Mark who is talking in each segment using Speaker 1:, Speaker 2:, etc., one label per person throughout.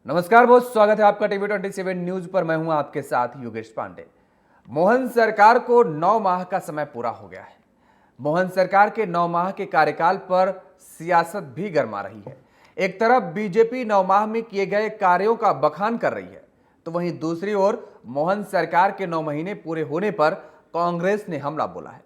Speaker 1: नमस्कार, बहुत स्वागत है आपका टीवी 27 न्यूज पर। मैं हूं आपके साथ योगेश पांडे। मोहन सरकार को 9 माह का समय पूरा हो गया है। मोहन सरकार के 9 माह के कार्यकाल पर सियासत भी गर्मा रही है। एक तरफ बीजेपी 9 माह में किए गए कार्यों का बखान कर रही है, तो वहीं दूसरी ओर मोहन सरकार के 9 महीने पूरे होने पर कांग्रेस ने हमला बोला है।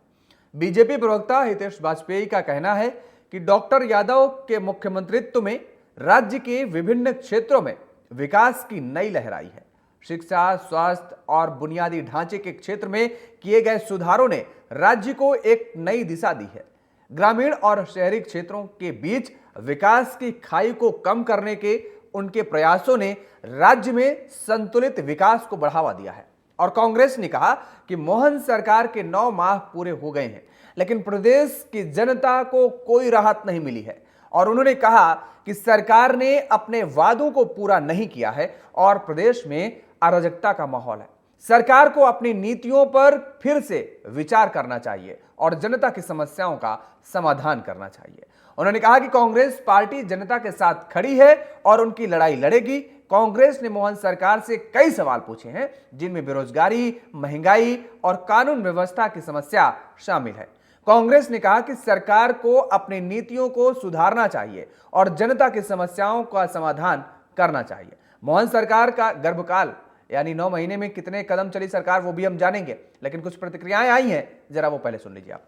Speaker 1: बीजेपी प्रवक्ता हितेश वाजपेयी का कहना है कि डॉक्टर यादव के मुख्यमंत्रित्व में राज्य के विभिन्न क्षेत्रों में विकास की नई लहर आई है। शिक्षा, स्वास्थ्य और बुनियादी ढांचे के क्षेत्र में किए गए सुधारों ने राज्य को एक नई दिशा दी है। ग्रामीण और शहरी क्षेत्रों के बीच विकास की खाई को कम करने के उनके प्रयासों ने राज्य में संतुलित विकास को बढ़ावा दिया है। और कांग्रेस ने कहा कि मोहन सरकार के 9 माह पूरे हो गए हैं, लेकिन प्रदेश की जनता को कोई राहत नहीं मिली है। और उन्होंने कहा कि सरकार ने अपने वादों को पूरा नहीं किया है और प्रदेश में अराजकता का माहौल है। सरकार को अपनी नीतियों पर फिर से विचार करना चाहिए और जनता की समस्याओं का समाधान करना चाहिए। उन्होंने कहा कि कांग्रेस पार्टी जनता के साथ खड़ी है और उनकी लड़ाई लड़ेगी। कांग्रेस ने मोहन सरकार से कई सवाल पूछे हैं, जिनमें बेरोजगारी, महंगाई और कानून व्यवस्था की समस्या शामिल है। कांग्रेस ने कहा कि सरकार को अपनी नीतियों को सुधारना चाहिए और जनता की समस्याओं का समाधान करना चाहिए। मोहन सरकार का गर्भकाल यानी 9 महीने में कितने कदम चली सरकार, वो भी हम जानेंगे, लेकिन कुछ प्रतिक्रियाएं आई हैं, जरा वो पहले सुन लीजिए आप।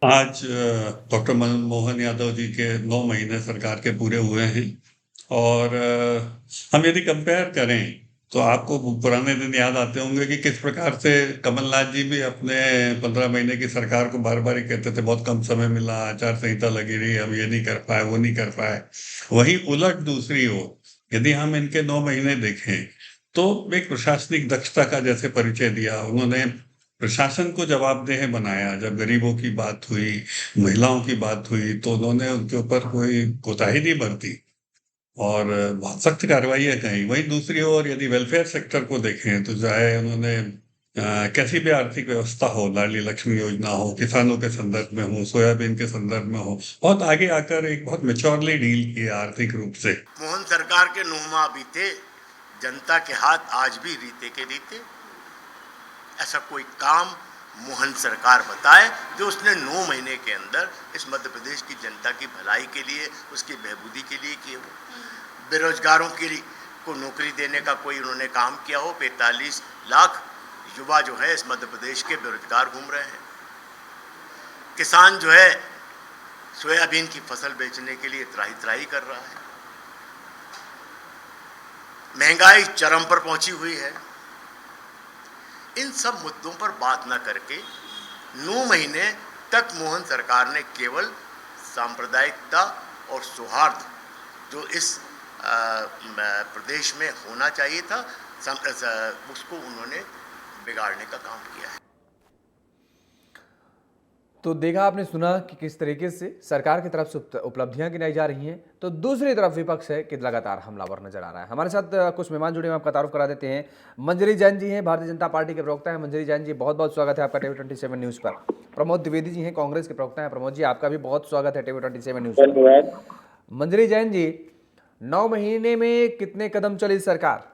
Speaker 2: आज डॉक्टर मनमोहन यादव जी के 9 महीने सरकार के पूरे हुए हैं और हम यदि कंपेयर करें तो आपको पुराने दिन याद आते होंगे कि किस प्रकार से कमलनाथ जी भी अपने 15 महीने की सरकार को बार बार ही कहते थे बहुत कम समय मिला, आचार संहिता लगी रही, हम ये नहीं कर पाए, वो नहीं कर पाए। वहीं उलट दूसरी ओर यदि हम इनके 9 महीने देखें तो एक प्रशासनिक दक्षता का जैसे परिचय दिया उन्होंने। प्रशासन को जवाबदेह बनाया। जब गरीबों की बात हुई, महिलाओं की बात हुई तो उन्होंने उनके ऊपर कोई कोताही नहीं बरती और बहुत सख्त कार्रवाइयाँ कहीं। वहीं दूसरी ओर यदि वेलफेयर सेक्टर को देखें तो चाहे उन्होंने कैसी भी आर्थिक व्यवस्था हो, लाडली लक्ष्मी योजना हो, किसानों के संदर्भ में हो, सोयाबीन के संदर्भ में हो, बहुत आगे आकर एक बहुत मेच्योरली डील किया आर्थिक रूप से।
Speaker 3: मोहन सरकार के 9 माह बीते, जनता के हाथ आज भी रीते के रीते। ऐसा कोई काम मोहन सरकार बताए जो उसने 9 महीने के अंदर इस मध्य प्रदेश की जनता की भलाई के लिए, उसकी बहबूदी के लिए किए हो। बेरोजगारों के लिए को नौकरी देने का कोई उन्होंने काम किया हो। 45 लाख युवा जो है इस मध्य प्रदेश के बेरोजगार घूम रहे हैं। किसान जो है सोयाबीन की फसल बेचने के लिए त्राही त्राही कर रहा है। महंगाई चरम पर पहुंची हुई है। इन सब मुद्दों पर बात न करके 9 महीने तक मोहन सरकार ने केवल सांप्रदायिकता और सौहार्द जो इस प्रदेश में होना चाहिए था, उसको उन्होंने बिगाड़ने का काम किया है।
Speaker 1: तो देखा आपने, सुना कि किस तरीके से सरकार की तरफ से उपलब्धियां गिनाई जा रही हैं, तो दूसरी तरफ विपक्ष है कि लगातार हमलावर नजर आ रहा है। हमारे साथ कुछ मेहमान जुड़े हैं, आपका तारुफ करा देते हैं। मंजरी जैन जी हैं, भारतीय जनता पार्टी के प्रवक्ता हैं। मंजरी जैन जी, बहुत बहुत स्वागत है आपका टीवी 27 न्यूज पर। प्रमोद द्विवेदी जी हैं, कांग्रेस के प्रवक्ता हैं। प्रमोद जी, आपका भी बहुत स्वागत है टीवी 27 न्यूज पर। मंजरी जैन जी, 9 महीने में कितने कदम चली सरकार?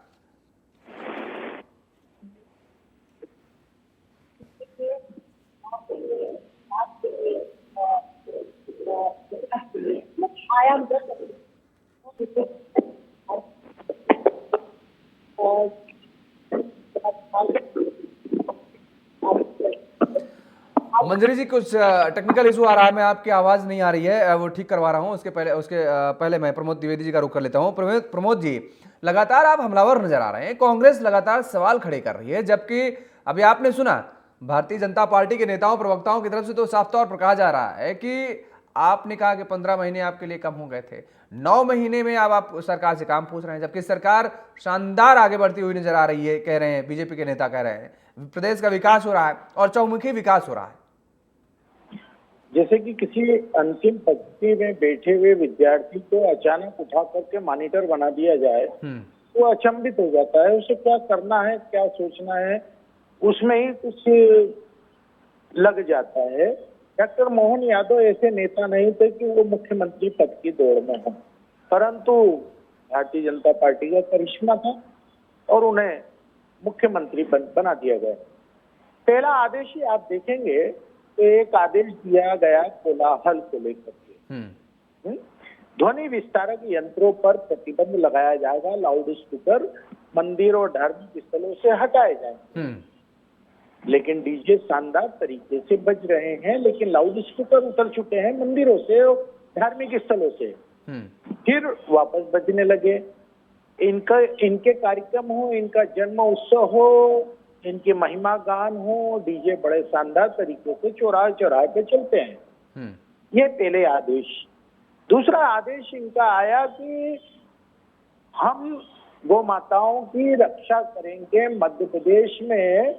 Speaker 1: मंजरी जी, कुछ टेक्निकल इशू आ रहा है, मैं आपकी आवाज नहीं आ रही है, वो ठीक करवा रहा हूं। उसके पहले मैं प्रमोद द्विवेदी जी का रुख कर लेता हूं। प्रमोद जी, लगातार आप हमलावर नजर आ रहे हैं। कांग्रेस लगातार सवाल खड़े कर रही है, जबकि अभी आपने सुना भारतीय जनता पार्टी के नेताओं प्रवक्ताओं की तरफ से तो साफ तौर पर कहा जा रहा है कि आपने कहा कि 15 महीने आपके लिए कम हो गए थे, 9 महीने में अब आप सरकार से काम पूछ रहे हैं, जबकि सरकार शानदार आगे बढ़ती हुई नजर आ रही है। कह रहे हैं, बीजेपी के नेता कह रहे हैं प्रदेश का विकास हो रहा है और चहुमुखी विकास हो रहा है।
Speaker 4: जैसे कि किसी अंतिम पंक्ति में बैठे हुए विद्यार्थी को अचानक उठा करके मॉनिटर बना दिया जाए, वो अचंभित हो जाता है। उसे क्या करना है, क्या सोचना है, उसमें ही कुछ लग जाता है। डॉक्टर मोहन यादव ऐसे नेता नहीं थे कि वो मुख्यमंत्री पद की दौड़ में हो, परंतु भारतीय जनता पार्टी का करिश्मा था और उन्हें मुख्यमंत्री बना दिया गया। पहला आदेश ही आप देखेंगे तो एक आदेश दिया गया कोलाहल को लेकर के, ध्वनि विस्तारक यंत्रों पर प्रतिबंध लगाया जाएगा, लाउड स्पीकर मंदिर और धार्मिक स्थलों से हटाए जाएंगे। लेकिन डीजे शानदार तरीके से बज रहे हैं, लेकिन लाउड स्पीकर उतर चुके हैं मंदिरों से और धार्मिक स्थलों से, फिर वापस बजने लगे। इनके कार्यक्रम हो, इनका जन्म उत्सव हो, इनकी महिमा गान हो, डीजे बड़े शानदार तरीके से चौराहे चौराहे पे चलते हैं। ये पहले आदेश। दूसरा आदेश इनका आया कि हम गौ माताओं की रक्षा करेंगे। मध्य प्रदेश में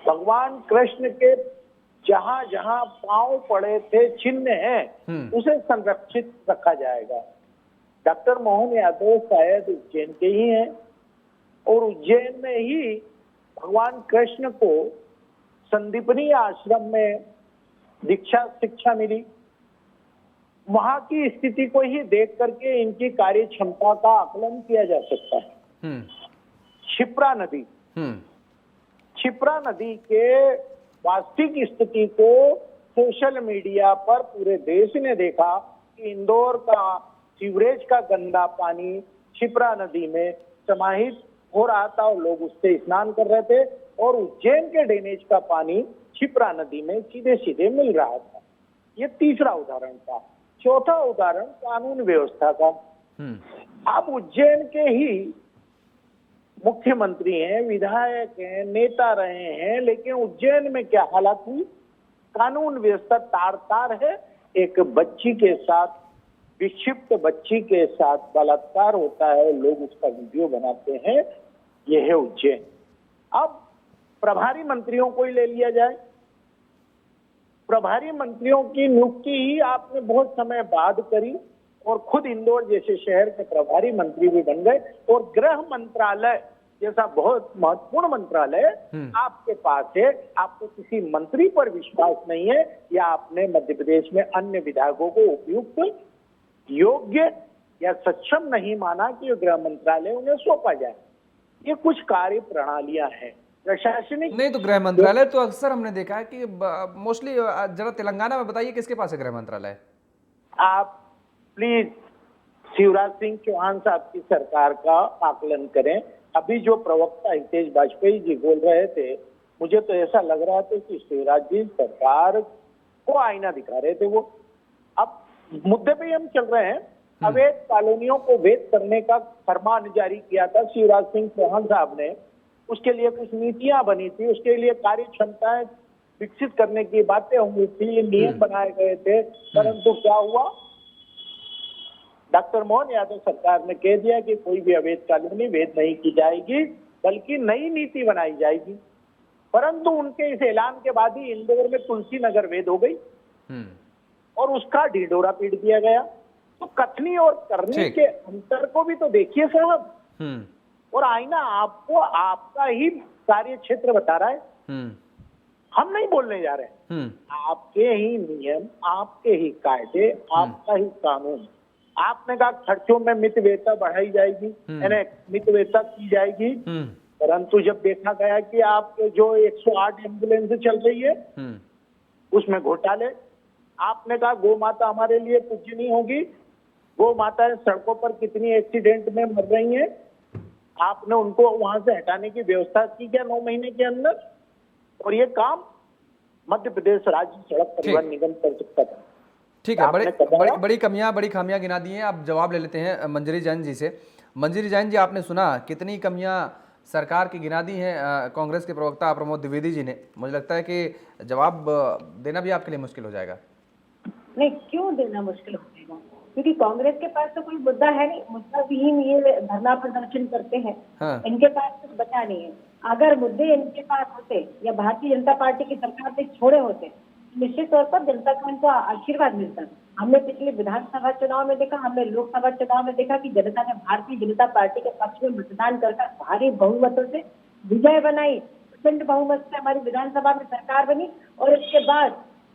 Speaker 4: भगवान कृष्ण के जहां जहां पांव पड़े थे, चिन्ह हैं, उसे संरक्षित रखा जाएगा। डॉक्टर मोहन यादव शायद उज्जैन के ही हैं और उज्जैन में ही भगवान कृष्ण को संदीपनी आश्रम में दीक्षा शिक्षा मिली। वहां की स्थिति को ही देख करके इनकी कार्य क्षमता का आकलन किया जा सकता है। क्षिप्रा नदी, क्षिप्रा नदी के वास्तविक स्थिति को सोशल मीडिया पर पूरे देश ने देखा कि इंदौर का सीवरेज का गंदा पानी क्षिप्रा नदी में समाहित हो रहा था और लोग उससे स्नान कर रहे थे, और उज्जैन के ड्रेनेज का पानी क्षिप्रा नदी में सीधे सीधे मिल रहा था। ये तीसरा उदाहरण था। चौथा उदाहरण कानून व्यवस्था का। आप उज्जैन के ही मुख्यमंत्री हैं, विधायक हैं, नेता रहे हैं, लेकिन उज्जैन में क्या हालत हुई? कानून व्यवस्था तार तार है। एक बच्ची के साथ, विक्षिप्त बच्ची के साथ बलात्कार होता है, लोग उसका वीडियो बनाते हैं। यह है उज्जैन। अब प्रभारी मंत्रियों को ही ले लिया जाए। प्रभारी मंत्रियों की नियुक्ति ही आपने बहुत समय बाद करी और खुद इंदौर जैसे शहर के प्रभारी मंत्री भी बन गए, और गृह मंत्रालय जैसा बहुत महत्वपूर्ण मंत्रालय आपके पास है। आपको किसी मंत्री पर विश्वास नहीं है, या आपने मध्य प्रदेश में अन्य विधायकों को उपयुक्त, योग्य या सक्षम नहीं माना कि गृह मंत्रालय उन्हें सौंपा जाए। ये कुछ कार्य प्रणालियां हैं प्रशासनिक।
Speaker 1: नहीं तो गृह मंत्रालय तो अक्सर हमने देखा है कि मोस्टली, जरा तेलंगाना में बताइए किसके पास है गृह मंत्रालय? आप
Speaker 4: प्लीज शिवराज सिंह चौहान साहब की सरकार का आकलन करें। अभी जो प्रवक्ता हितेश वाजपेयी जी बोल रहे थे, मुझे तो ऐसा लग रहा था कि शिवराज जी सरकार को आईना दिखा रहे थे। वो अब मुद्दे पे हम चल रहे हैं। अवैध कॉलोनियों को वैध करने का फरमान जारी किया था शिवराज सिंह चौहान साहब ने। उसके लिए कुछ नीतियां बनी थी, उसके लिए कार्य क्षमताएं विकसित करने की बातें हुई थी, नियम बनाए गए थे। परंतु क्या हुआ? डॉक्टर मोहन यादव सरकार ने कह दिया कि कोई भी अवैध कॉलोनी वैध नहीं की जाएगी, बल्कि नई नीति बनाई जाएगी। परंतु उनके इस ऐलान के बाद ही इंदौर में तुलसी नगर वैध हो गई और उसका ढिंढोरा पीट दिया गया। तो कथनी और करने के अंतर को भी तो देखिए साहब। और आईना आपको आपका ही कार्य क्षेत्र बता रहा है। हम नहीं बोलने जा रहे। आपके ही नियम, आपके ही कायदे, आपका ही कानून। आपने कहा खर्चों में मितव्ययता बढ़ाई जाएगी, यानी मितव्ययता की जाएगी, परंतु जब देखा गया कि आपके जो 108 एम्बुलेंस चल रही है उसमें घोटाले। आपने कहा गौ माता हमारे लिए पूजनीय होगी। गौ माताएं सड़कों पर कितनी एक्सीडेंट में मर रही हैं, आपने उनको वहां से हटाने की व्यवस्था की क्या 9 महीने के अंदर? और ये काम मध्य प्रदेश राज्य सड़क परिवहन निगम कर सकता था।
Speaker 1: ठीक है, बड़ी खामियां गिना दी हैं। आप जवाब ले लेते हैं मंजरी जैन जी से। मंजरी जैन जी, आपने सुना कितनी कमियां सरकार की गिना दी हैं कांग्रेस के प्रवक्ता प्रमोद द्विवेदी जी ने। मुझे लगता है कि जवाब देना भी आपके लिए मुश्किल हो जाएगा।
Speaker 5: नहीं, क्यों देना मुश्किल हो जाएगा? क्योंकि कांग्रेस के पास तो कोई मुद्दा है नहीं। मुद्दा विहीन ये धरना प्रदर्शन करते हैं। इनके पास कुछ बचा नहीं है। अगर मुद्दे इनके पास होते या भारतीय जनता पार्टी की सरकार ने छोड़े होते, निश्चित तौर पर जनता को इनको आशीर्वाद मिलता। हमने पिछले विधानसभा चुनाव में देखा, हमने लोकसभा चुनाव में देखा कि जनता ने भारतीय जनता पार्टी के पक्ष में मतदान कर भारी बहुमतों से विजय बनाई। प्रचंड बहुमत से हमारी विधानसभा में सरकार बनी और इसके बाद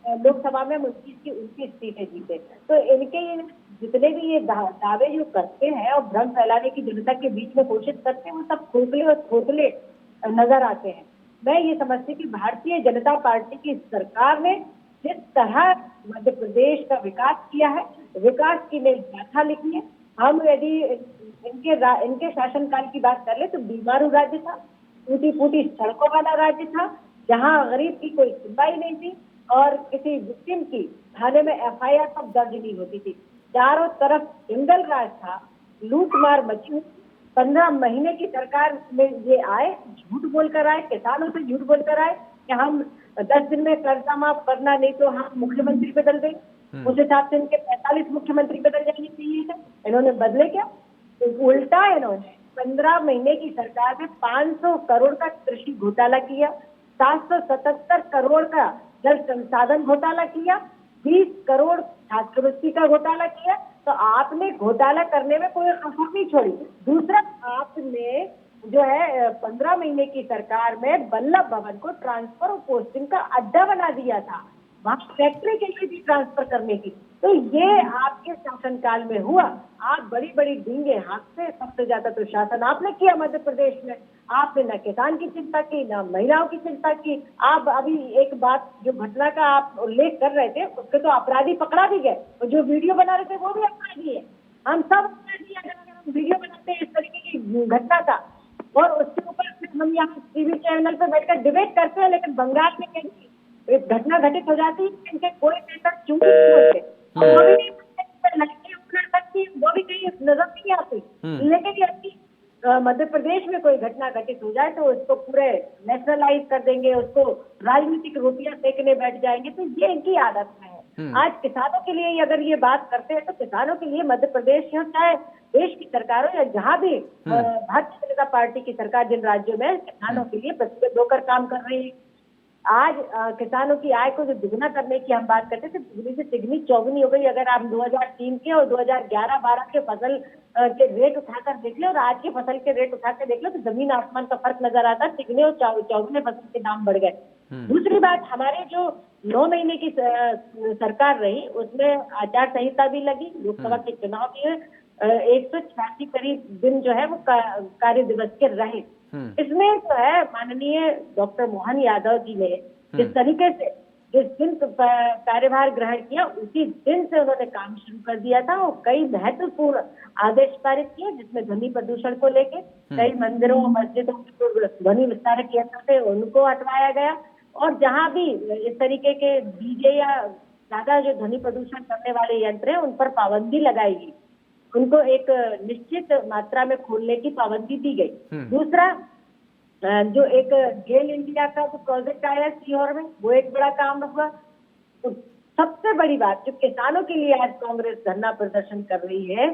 Speaker 5: लोकसभा में 29 की 29 सीटें जीते। तो इनके ये जितने भी ये दावे जो करते हैं और भ्रम फैलाने की जनता के बीच में कोशिश करते हैं, वो सब खोखले और खोखले नजर आते हैं। मैं ये समझती हूँ कि भारतीय जनता पार्टी की सरकार ने जिस तरह मध्य प्रदेश का विकास किया है, विकास की नई गाथा लिखी है। हम यदि इनके शासनकाल की बात कर ले तो बीमारू राज्य था, टूटी फूटी सड़कों वाला राज्य था, जहां गरीब की कोई सुनवाई नहीं थी और किसी विक्टिम की थाने में एफआईआर तक दर्ज नहीं होती थी। चारों तरफ जंगल राज था, लूट मार मची हुई। 15 महीने की सरकार में ये आए, झूठ बोलकर आए, किसानों से झूठ बोलकर आए कि हम 10 दिन में कर्जा माफ करना, नहीं तो हम मुख्यमंत्री बदल देंगे। उस हिसाब से इनके 45 मुख्यमंत्री बदल जाने चाहिए थे, इन्होंने बदले क्या? तो उल्टा इन्होंने 15 महीने की सरकार में 500 करोड़ का कृषि घोटाला किया, 777 करोड़ का जल संसाधन घोटाला किया, 20 करोड़ छात्रवृत्ति का घोटाला किया। तो आपने घोटाला करने में कोई कसर नहीं छोड़ी। दूसरा, आपने जो है 15 महीने की सरकार में बल्लभ भवन को ट्रांसफर और पोस्टिंग का अड्डा बना दिया था, वहां फैक्ट्री के लिए भी ट्रांसफर करने की। तो ये आपके शासनकाल में हुआ। आप बड़ी बड़ी डींगे हाथ से, सबसे ज्यादा तो शासन आपने किया मध्य प्रदेश में। आपने न किसान की चिंता की, न महिलाओं की चिंता की। आप अभी एक बात, जो घटना का आप उल्लेख कर रहे थे, उसके तो अपराधी पकड़ा भी गए, और जो वीडियो बना रहे थे वो भी अपराधी है। हम सब अपराधी हैं अगर हम वीडियो बनाते हैं इस तरीके की घटना का, और उसके ऊपर फिर हम यहाँ टीवी चैनल पर बैठकर डिबेट करते हैं। लेकिन बंगाल में कहीं एक घटना घटित हो जाती है, इनके कोई नेता क्यों नहीं होते, वो भी नहीं बोलते, लड़की अपना सकती है, वो भी कहीं नजर नहीं आती। लेकिन यदि मध्य प्रदेश में कोई घटना घटित हो जाए तो उसको पूरे नेशनलाइज कर देंगे, उसको राजनीतिक रोटियां सेकने बैठ जाएंगे। तो ये इनकी आदत में है। आज किसानों के लिए अगर ये बात करते हैं तो किसानों के लिए मध्य प्रदेश हो, चाहे देश की सरकार हो, या जहां भी भारतीय जनता पार्टी की सरकार जिन राज्यों में किसानों के लिए प्रतिबद्ध होकर काम कर रही है। आज किसानों की आय को जो दुगना करने की हम बात करते थे, दुगनी से तिगनी चौगुनी हो गई। अगर आप 2003 के और 2011-12 के फसल के रेट उठाकर देख ले और आज के फसल के रेट उठाकर देख लो, तो जमीन आसमान का फर्क नजर आता है। तिगने और चौगुने फसल के दाम बढ़ गए। दूसरी बात, हमारे जो 9 महीने की सरकार रही, उसमें आचार संहिता भी लगी, लोकसभा के चुनाव भी हुए, 186 करीब दिन जो है वो कार्य दिवस के रहे। इसमें जो है माननीय डॉक्टर मोहन यादव जी ने जिस तरीके से जिस दिन कार्यभार ग्रहण किया, उसी दिन से उन्होंने काम शुरू कर दिया था और कई महत्वपूर्ण आदेश पारित किए, जिसमें ध्वनि प्रदूषण को लेकर कई मंदिरों और मस्जिदों के ध्वनि विस्तारक यंत्र थे उनको हटवाया गया, और जहां भी इस तरीके के डीजे या ज्यादा जो ध्वनि प्रदूषण करने वाले यंत्र हैं उन पर पाबंदी लगाई गई, उनको एक निश्चित मात्रा में खोलने की पाबंदी दी गई। दूसरा, जो एक गेल इंडिया का जो प्रोजेक्ट आया सीहोर में, वो एक बड़ा काम हुआ। तो सबसे बड़ी बात जो किसानों के लिए आज कांग्रेस धरना प्रदर्शन कर रही है,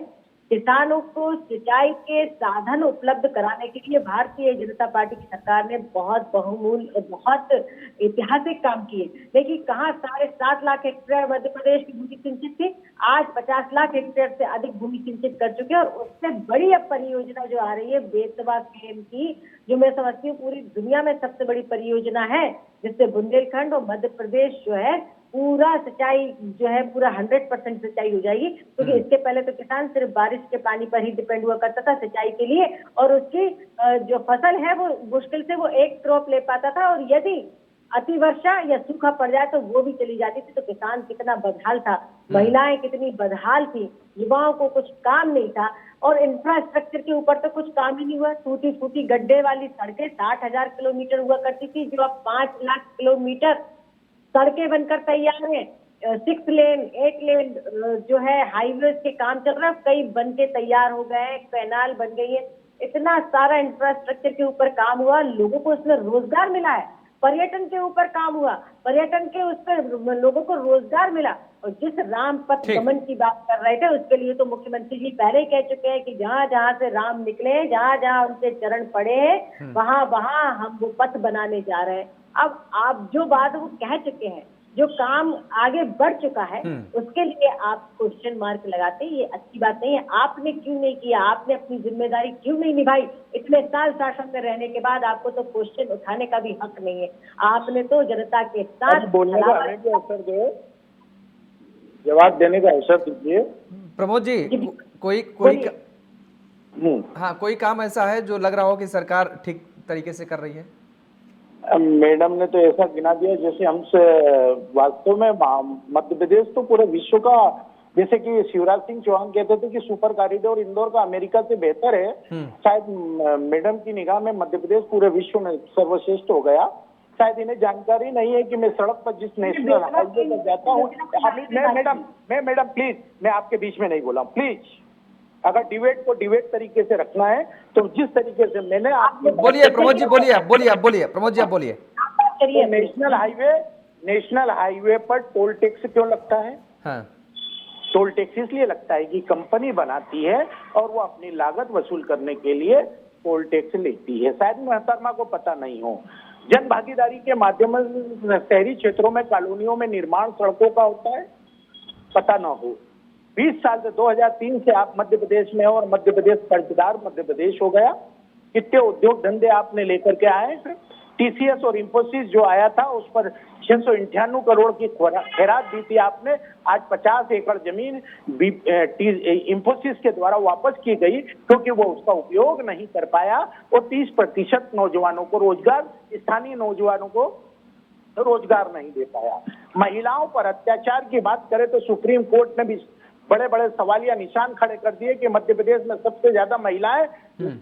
Speaker 5: किसानों को सिंचाई के साधन उपलब्ध कराने के लिए भारतीय जनता पार्टी की सरकार ने बहुत बहुमूल्य, बहुत ऐतिहासिक काम किए। लेकिन कहाँ 7.5 लाख हेक्टेयर मध्य प्रदेश की भूमि सिंचित थी, आज 50 लाख हेक्टेयर से अधिक भूमि सिंचित कर चुके हैं। और उससे बड़ी अब परियोजना जो आ रही है बेतवा केम की, जो मैं समझती हूँ पूरी दुनिया में सबसे बड़ी परियोजना है, जिससे बुंदेलखंड और मध्य प्रदेश जो है पूरा सिंचाई जो है पूरा 100% सिंचाई हो जाएगी। क्योंकि इसके पहले तो किसान सिर्फ बारिश के पानी पर ही डिपेंड हुआ करता था सिंचाई के लिए, और उसकी जो फसल है वो मुश्किल से वो एक क्रॉप ले पाता था, और यदि अतिवर्षा या सूखा पड़ जाए तो वो भी चली जाती थी। तो किसान कितना बदहाल था, महिलाएं कितनी बदहाल थी, युवाओं को कुछ काम नहीं था, और इंफ्रास्ट्रक्चर के ऊपर तो कुछ काम ही नहीं हुआ। टूटी फूटी गड्ढे वाली सड़कें 60,000 किलोमीटर हुआ करती थी, जो अब 5 लाख किलोमीटर सड़कें बनकर तैयार हैं। 6 लेन 8 लेन जो है हाईवे के काम चल रहा है, कई बन के तैयार हो गए, कैनाल बन गई है। इतना सारा इंफ्रास्ट्रक्चर के ऊपर काम हुआ, लोगों को इसमें रोजगार मिला है। पर्यटन के ऊपर काम हुआ, पर्यटन के उस पर लोगों को रोजगार मिला। और जिस राम पथ गमन की बात कर रहे थे, उसके लिए तो मुख्यमंत्री जी पहले ही कह चुके हैं कि जहां जहां से राम निकले, जहां जहां उनके चरण पड़े हैं, वहां वहां हम वो पथ बनाने जा रहे हैं। अब आप जो बात वो कह चुके हैं, जो काम आगे बढ़ चुका है उसके लिए आप क्वेश्चन मार्क लगाते हैं, ये अच्छी बात नहीं है। आपने क्यों नहीं किया, आपने अपनी जिम्मेदारी क्यों नहीं निभाई? इतने साल शासन में रहने के बाद आपको तो क्वेश्चन उठाने का भी हक नहीं है। आपने तो जनता के साथ
Speaker 4: बोलने का हमें भी अवसर दो, जवाब देने का अवसर दीजिए।
Speaker 1: प्रमोद जी, कोई हाँ, कोई काम ऐसा है जो लग रहा हो कि सरकार ठीक तरीके से कर रही है?
Speaker 4: मैडम ने तो ऐसा गिना दिया जैसे हमसे, वास्तव में मध्य प्रदेश तो पूरे विश्व का, जैसे कि शिवराज सिंह चौहान कहते थे कि सुपर कॉरिडोर इंदौर का अमेरिका से बेहतर है, शायद मैडम की निगाह में मध्य प्रदेश पूरे विश्व में सर्वश्रेष्ठ हो गया। शायद इन्हें जानकारी नहीं है कि मैं सड़क पर जिस नेशनल हाईवे पर जाता हूँ, मैडम प्लीज, मैं आपके बीच में नहीं बोला प्लीज। अगर डिबेट को डिबेट तरीके से रखना है तो जिस तरीके से मैंने आपको,
Speaker 1: बोलिए प्रमोद जी, बोलिए प्रमोद जी, आप बोलिए।
Speaker 4: नेशनल हाईवे पर टोल टैक्स क्यों लगता है?
Speaker 1: हाँ।
Speaker 4: टोल टैक्स इसलिए लगता है कि कंपनी बनाती है और वो अपनी लागत वसूल करने के लिए टोल टैक्स लेती है। शायद मोहतरमा को पता नहीं हो, जन भागीदारी के माध्यम से शहरी क्षेत्रों में, कॉलोनियों में निर्माण सड़कों का होता है, पता ना हो। 20 साल से 2003 से आप मध्य प्रदेश में हो और मध्य प्रदेश कर्जदार मध्य प्रदेश हो गया। कितने उद्योग धंधे आपने लेकर के आए? टीसीएस और इंफोसिस जो आया था उस पर 698 करोड़ की खैरात दी थी आपने। आज 50 एकड़ जमीन इंफोसिस के द्वारा वापस की गई क्योंकि वो उसका उपयोग नहीं कर पाया और 30% नौजवानों को रोजगार, स्थानीय नौजवानों को रोजगार नहीं दे पाया। महिलाओं पर अत्याचार की बात करें तो सुप्रीम कोर्ट ने भी बड़े बड़े सवालिया निशान खड़े कर दिए कि मध्य प्रदेश में सबसे ज्यादा महिलाएं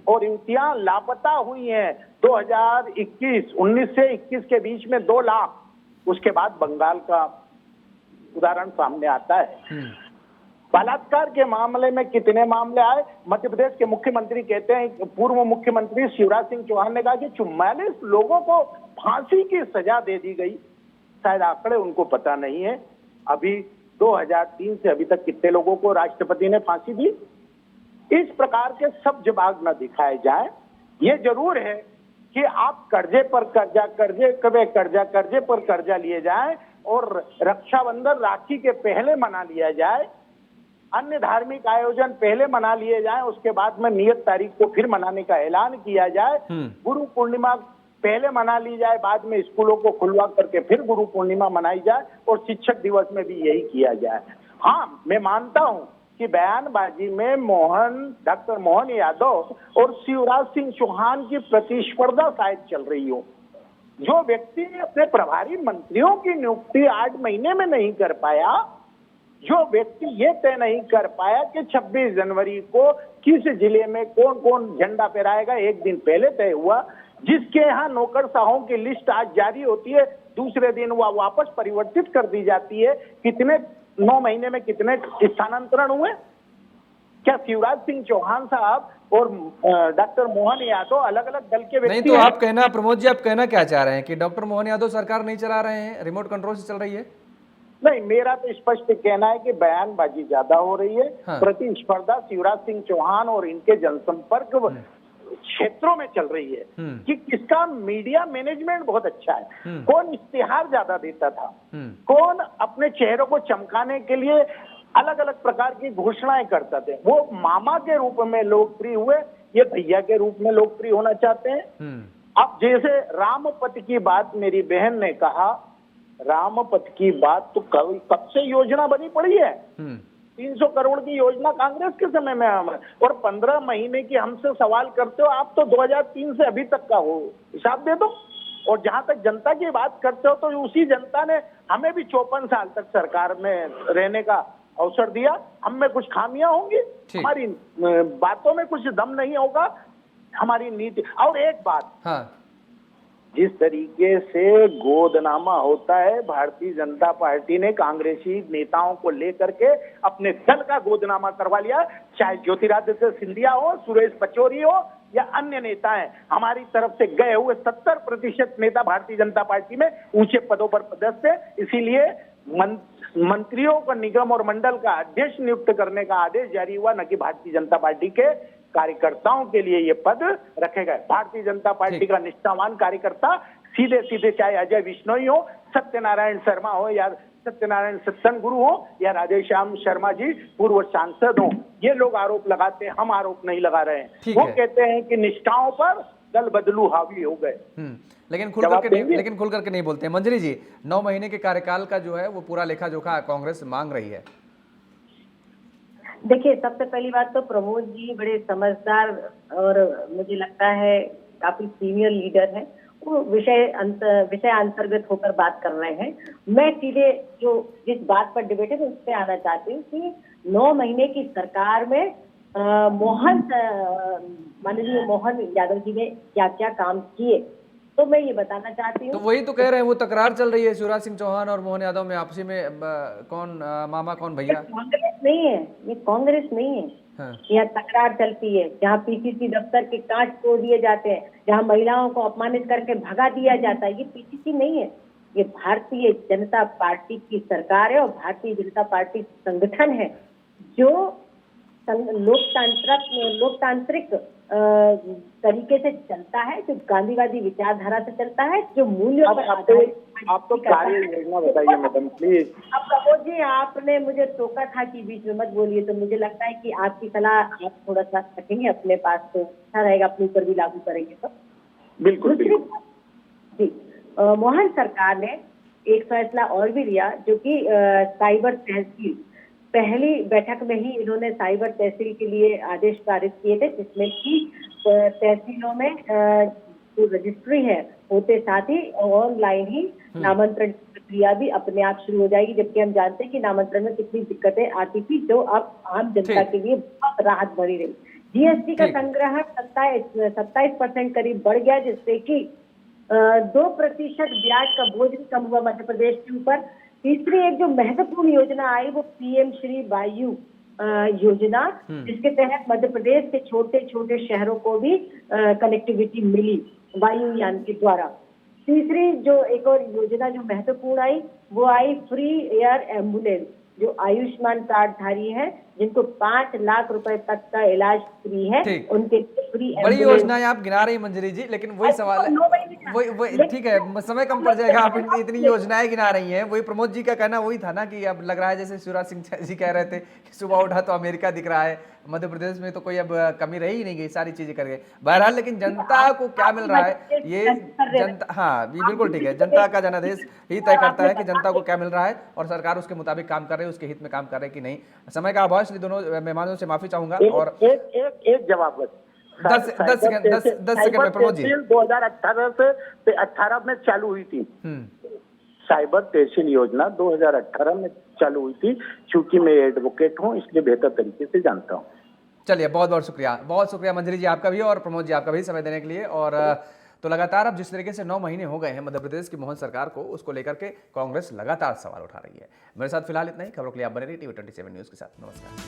Speaker 4: और युवतियां लापता हुई हैं। 19 से 21 के बीच में 2 लाख। उसके बाद बंगाल का उदाहरण सामने आता है। बलात्कार के मामले में कितने मामले आए? मध्य प्रदेश के मुख्यमंत्री कहते हैं, पूर्व मुख्यमंत्री शिवराज सिंह चौहान ने कहा कि 44 लोगों को फांसी की सजा दे दी गई। शायद आंकड़े उनको पता नहीं है। अभी 2003 से अभी तक कितने लोगों को राष्ट्रपति ने फांसी दी? इस प्रकार के सब जवाब न दिखाए जाए। ये जरूर है कि आप कर्जे पर कर्जा, कर्जे पर कर्जा लिए जाए और रक्षाबंधन, राखी के पहले मना लिया जाए, अन्य धार्मिक आयोजन पहले मना लिए जाए, उसके बाद में नियत तारीख को फिर मनाने का ऐलान किया जाए, गुरु पूर्णिमा पहले मना ली जाए, बाद में स्कूलों को खुलवा करके फिर गुरु पूर्णिमा मनाई जाए और शिक्षक दिवस में भी यही किया जाए। हाँ, मैं मानता हूं कि बयानबाजी में डॉक्टर मोहन यादव और शिवराज सिंह चौहान की प्रतिस्पर्धा शायद चल रही हो। जो व्यक्ति अपने प्रभारी मंत्रियों की नियुक्ति 8 महीने में नहीं कर पाया, जो व्यक्ति ये तय नहीं कर पाया कि 26 जनवरी को किस जिले में कौन कौन झंडा फहराएगा, एक दिन पहले तय हुआ, जिसके यहाँ नौकरशाहों की लिस्ट आज जारी होती है, दूसरे दिन वह वापस परिवर्तित कर दी जाती है। कितने 9 महीने में कितने स्थानांतरण हुए? क्या शिवराज सिंह चौहान साहब और डॉक्टर मोहन यादव अलग अलग दल के व्यक्ति
Speaker 1: नहीं? तो आप कहना, प्रमोद जी, आप कहना क्या चाह रहे हैं कि डॉक्टर मोहन यादव सरकार नहीं चला रहे हैं, रिमोट कंट्रोल से चल रही है?
Speaker 4: नहीं, मेरा तो स्पष्ट कहना है कि बयानबाजी ज्यादा हो रही है। हाँ। प्रतिस्पर्धा शिवराज सिंह चौहान और इनके जनसंपर्क क्षेत्रों में चल रही है कि किसका मीडिया मैनेजमेंट बहुत अच्छा है, कौन इश्तिहार ज्यादा देता था, कौन अपने चेहरों को चमकाने के लिए अलग अलग प्रकार की घोषणाएं करते थे। वो मामा के रूप में लोकप्रिय हुए, ये भैया के रूप में लोकप्रिय होना चाहते हैं। अब जैसे रामपथ की बात मेरी बहन ने कहा, रामपथ की बात तो कब से योजना बनी पड़ी है। 300 करोड़ की योजना कांग्रेस के समय में और 15 महीने की हमसे सवाल करते हो आप, तो 2003 से अभी तक का हो हिसाब दे दो। और जहां तक जनता की बात करते हो तो उसी जनता ने हमें भी 54 साल तक सरकार में रहने का अवसर दिया। हम में कुछ खामियां होंगी, हमारी बातों में कुछ दम नहीं होगा, हमारी नीति। और एक बात, हाँ, जिस तरीके से गोदनामा होता है, भारतीय जनता पार्टी ने कांग्रेसी नेताओं को लेकर के अपने दल का गोदनामा करवा लिया। चाहे ज्योतिरादित्य सिंधिया हो, सुरेश पचौरी हो या अन्य नेता हैं, हमारी तरफ से गए हुए 70% नेता भारतीय जनता पार्टी में ऊंचे पदों पर पदस्थ है। इसीलिए मंत्रियों को निगम और मंडल का अध्यक्ष नियुक्त करने का आदेश जारी हुआ, न कि भारतीय जनता पार्टी के कार्यकर्ताओं के लिए ये पद रखे गए। भारतीय जनता पार्टी का निष्ठावान कार्यकर्ता सीधे सीधे, चाहे अजय बिश्नोई हो, सत्यनारायण शर्मा हो, या सत्यनारायण सत्संग गुरु हो, या राधेश्याम शर्मा जी पूर्व सांसद हो, ये लोग आरोप लगाते हैं, हम आरोप नहीं लगा रहे हैं। वो कहते हैं कि निष्ठाओं पर दल बदलू हावी हो गए,
Speaker 1: लेकिन खुल करके नहीं बोलते हैं। मंजरी जी, 9 महीने के कार्यकाल का जो है वो पूरा लेखा जोखा कांग्रेस मांग रही है।
Speaker 5: देखिए, सबसे पहली बात तो प्रमोद जी बड़े समझदार और मुझे लगता है काफी सीनियर लीडर है, वो विषय अंतर्गत होकर बात कर रहे हैं। मैं सीधे जो जिस बात पर डिबेट है उस पर आना चाहती हूँ कि 9 महीने की सरकार में माननीय मोहन यादव जी ने क्या क्या काम किए, तो मैं ये बताना चाहती हूँ।
Speaker 1: तो वही तो कह रहे हैं, वो तकरार चल रही है शिवराज सिंह चौहान और मोहन यादव में आपसी में, कौन मामा कौन भैया।
Speaker 5: कांग्रेस नहीं है ये, कांग्रेस नहीं है। हाँ। यहाँ तकरार चलती है, जहाँ पीसीसी दफ्तर के कांच तोड़ दिए जाते हैं, जहाँ महिलाओं को अपमानित करके भगा दिया जाता है, ये पीसीसी नहीं है, ये भारतीय जनता पार्टी की सरकार है और भारतीय जनता पार्टी संगठन है जो लोकतांत्रिक तरीके से चलता है, जो गांधीवादी विचारधारा से चलता है, जो मूल्यों पर आधारित।
Speaker 4: आप तो कार्य योजना बताइए मैडम प्लीज।
Speaker 5: अब प्रमोद जी, आपने मुझे टोका था कि बीच में मत बोलिए, तो मुझे लगता है कि आपकी सलाह आप थोड़ा सा रखेंगे अपने पास तो अच्छा रहेगा, अपने ऊपर भी लागू करेंगे तो
Speaker 4: बिल्कुल।
Speaker 5: जी, मोहन सरकार ने एक फैसला और भी लिया जो कि साइबर तहसील, पहली बैठक में ही इन्होंने साइबर तहसील के लिए आदेश पारित किए थे, जिसमें कि तहसीलों में जो रजिस्ट्री है होते साथ ही ऑनलाइन ही नामांतरण प्रक्रिया भी अपने आप शुरू हो जाएगी, जबकि हम जानते हैं कि नामांतरण में कितनी दिक्कतें आती थी, जो अब आम जनता के लिए बहुत राहत भरी रही। जीएसटी का संग्रह 27% करीब बढ़ गया, जिससे कि 2% ब्याज का बोझ भी कम हुआ मध्य प्रदेश के ऊपर। तीसरी एक जो महत्वपूर्ण योजना आई वो पीएम श्री वायु योजना, जिसके तहत मध्य प्रदेश के छोटे छोटे शहरों को भी कनेक्टिविटी मिली वायुयान के द्वारा। तीसरी जो एक और योजना जो महत्वपूर्ण आई वो आई फ्री एयर एम्बुलेंस, जो आयुष्मान कार्ड धारी है, जिनको 5 लाख रुपए तक का इलाज फ्री है, उनके फ्री।
Speaker 1: बड़ी योजनाएं आप गिना रही मंजरी जी, लेकिन वही सवाल है, वही ठीक है, समय कम पड़ जाएगा, आप इतनी योजनाएं गिना रही हैं। वही प्रमोद जी का कहना वही था ना कि अब लग रहा है जैसे शिवराज सिंह जी कह रहे थे कि सुबह उठा तो अमेरिका दिख रहा है, मध्य प्रदेश में तो कोई अब कमी रही ही नहीं गई, सारी चीजें कर गए। बहरहाल लेकिन जनता को क्या मिल रहा है ये जनता, हाँ बिल्कुल ठीक है, जनता का जनादेश ही तय करता है कि जनता को क्या मिल रहा है और सरकार उसके मुताबिक काम कर रही है, उसके हित में काम कर रही है कि नहीं। समय का अभाव, इसलिए दोनों मेहमानों से माफी चाहूंगा। और
Speaker 4: एक जवाब बस 10 सेकंड में प्रमोद जी। 2018 से 18 में चालू हुई थी साइबर तहसील योजना, 2018 में चालू हुई थी। चूंकि मैं एडवोकेट हूं इसलिए बेहतर तरीके से जानता हूं।
Speaker 1: चलिए, बहुत बहुत शुक्रिया मंजरी जी आपका भी और प्रमोद जी आपका भी समय देने के लिए। और तो लगातार अब जिस तरीके से 9 महीने हो गए हैं मध्य प्रदेश की मोहन सरकार को, उसको लेकर के कांग्रेस लगातार सवाल उठा रही है। मेरे साथ फिलहाल इतना ही। खबरों के लिए आप बने रहिए TV27 न्यूज के साथ। नमस्कार।